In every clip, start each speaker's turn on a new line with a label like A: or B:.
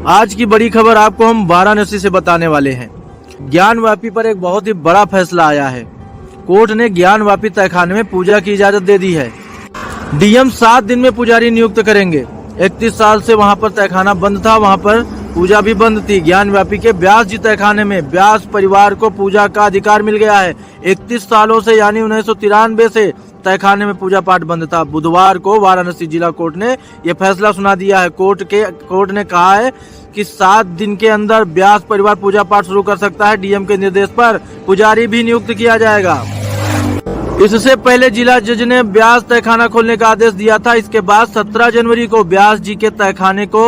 A: आज की बड़ी खबर आपको हम वाराणसी से बताने वाले हैं। ज्ञानवापी पर एक बहुत ही बड़ा फैसला आया है। कोर्ट ने ज्ञानवापी तहखाने में पूजा की इजाजत दे दी है। डीएम 7 दिन में पुजारी नियुक्त करेंगे। 31 साल से वहां पर तहखाना बंद था, वहां पर पूजा भी बंद थी। ज्ञानवापी के व्यास जी तहखाने में व्यास परिवार को पूजा का अधिकार मिल गया है। 31 सालों से यानी 1993 से तहखाने में पूजा पाठ बंद था। बुधवार को वाराणसी जिला कोर्ट ने यह फैसला सुना दिया है। कोर्ट ने कहा है कि 7 दिन के अंदर व्यास परिवार पूजा पाठ शुरू कर सकता है। डीएम के निर्देश पर पुजारी भी नियुक्त किया जाएगा। इससे पहले जिला जज ने व्यास तहखाना खोलने का आदेश दिया था। इसके बाद 17 जनवरी को व्यास जी के तहखाने को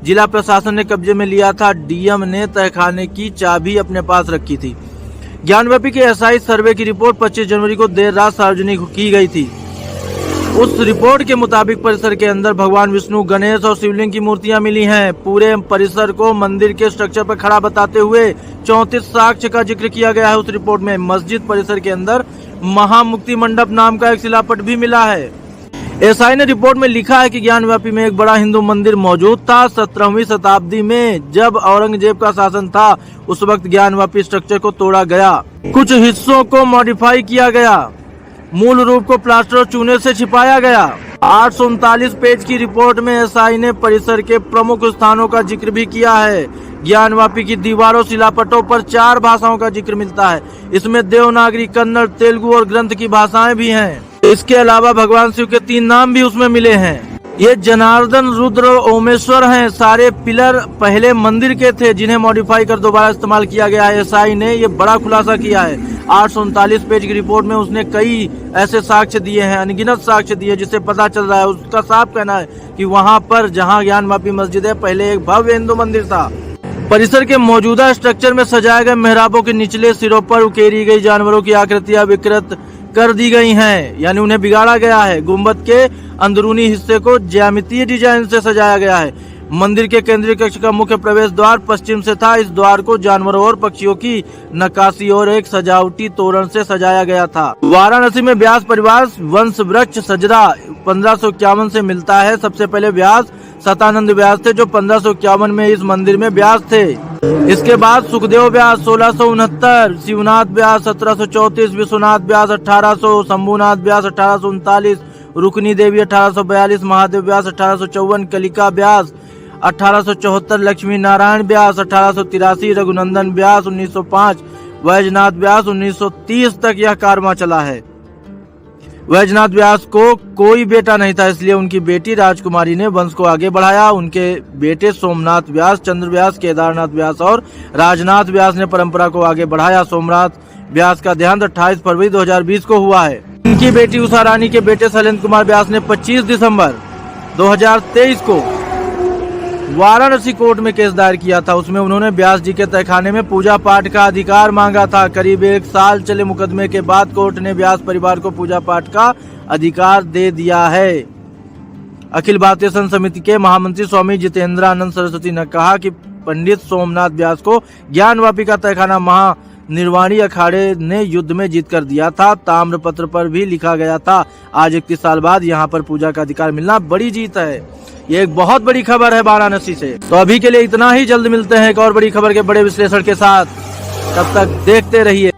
A: जिला प्रशासन ने कब्जे में लिया था। डीएम ने तहखाने की चाबी अपने पास रखी थी। ज्ञानवापी के एसआई सर्वे की रिपोर्ट 25 जनवरी को देर रात सार्वजनिक की गई थी। उस रिपोर्ट के मुताबिक परिसर के अंदर भगवान विष्णु, गणेश और शिवलिंग की मूर्तियां मिली हैं। पूरे परिसर को मंदिर के स्ट्रक्चर पर खड़ा बताते हुए 34 साक्ष्य का जिक्र किया गया है। उस रिपोर्ट में मस्जिद परिसर के अंदर महामुक्ति मंडप नाम का एक शिलापट भी मिला है। एसआई ने रिपोर्ट में लिखा है कि ज्ञानवापी में एक बड़ा हिंदू मंदिर मौजूद था। 17वीं शताब्दी में जब औरंगजेब का शासन था, उस वक्त ज्ञानवापी स्ट्रक्चर को तोड़ा गया, कुछ हिस्सों को मॉडिफाई किया गया, मूल रूप को प्लास्टर और चूने से छिपाया गया। 839 पेज की रिपोर्ट में एसआई ने परिसर के प्रमुख स्थानों का जिक्र भी किया है। ज्ञानवापी की दीवारों शिलापटों पर 4 भाषाओं का जिक्र मिलता है। इसमें देवनागरी, कन्नड़, तेलुगु और ग्रंथ की भाषाएं भी हैं। इसके अलावा भगवान शिव के 3 नाम भी उसमें मिले हैं। ये जनार्दन, रुद्र और ओमेश्वर हैं। सारे पिलर पहले मंदिर के थे, जिन्हें मॉडिफाई कर दोबारा इस्तेमाल किया गया है। एसआई ने ये बड़ा खुलासा किया है। 839 पेज की रिपोर्ट में उसने कई ऐसे साक्ष्य दिए हैं, अनगिनत साक्ष्य दिए, जिससे पता चल रहा है, उसका साफ कहना है कि वहाँ पर जहाँ ज्ञानवापी मस्जिद है, पहले एक भव्य हिंदू मंदिर था। परिसर के मौजूदा स्ट्रक्चर में सजाए गए मेहराबों के निचले सिरों पर उकेरी गई जानवरों की आकृतियां विकृत कर दी गई हैं, यानी उन्हें बिगाड़ा गया है। गुंबद के अंदरूनी हिस्से को ज्यामितीय डिजाइन से सजाया गया है। मंदिर के केंद्रीय कक्ष का मुख्य प्रवेश द्वार पश्चिम से था। इस द्वार को जानवरों और पक्षियों की नक्काशी और एक सजावटी तोरण से सजाया गया था। वाराणसी में व्यास परिवार वंश वृक्ष सजरा 1551 से मिलता है। सबसे पहले व्यास सतानंद व्यास थे, जो 1551 में इस मंदिर में व्यास थे। इसके बाद सुखदेव व्यास 1669, शिवनाथ व्यास 1734, विश्वनाथ व्यास 1800, शंभुनाथ व्यास 1839, रुक्नी देवी 1842, महादेव व्यास 1854, कलिका व्यास 1874, लक्ष्मी नारायण व्यास 1883, रघुनंदन व्यास 1905, वैजनाथ व्यास 1930 तक यह कारवां चला है। वैजनाथ व्यास को कोई बेटा नहीं था, इसलिए उनकी बेटी राजकुमारी ने वंश को आगे बढ़ाया। उनके बेटे सोमनाथ व्यास, चंद्र व्यास, केदारनाथ व्यास और राजनाथ व्यास ने परंपरा को आगे बढ़ाया। सोमनाथ व्यास का देहांत 28 फरवरी 2020 को हुआ है। इनकी बेटी उषा रानी के बेटे शैलेंद्र कुमार व्यास ने 25 दिसंबर 2023 को वाराणसी कोर्ट में केस दायर किया था। उसमें उन्होंने व्यास जी के तहखाने में पूजा पाठ का अधिकार मांगा था। करीब 1 साल चले मुकदमे के बाद कोर्ट ने व्यास परिवार को पूजा पाठ का अधिकार दे दिया है। अखिल भारतीय संत समिति के महामंत्री स्वामी जितेंद्रानंद सरस्वती ने कहा कि पंडित सोमनाथ व्यास को ज्ञानवापी का तहखाना महानिर्वाणी अखाड़े ने युद्ध में जीत कर दिया था। ताम्रपत्र पर भी लिखा गया था। आज 31 साल बाद यहाँ पर पूजा का अधिकार मिलना बड़ी जीत है। ये एक बहुत बड़ी खबर है वाराणसी से। तो अभी के लिए इतना ही। जल्द मिलते हैं एक और बड़ी खबर के बड़े विश्लेषण के साथ। तब तक देखते रहिए।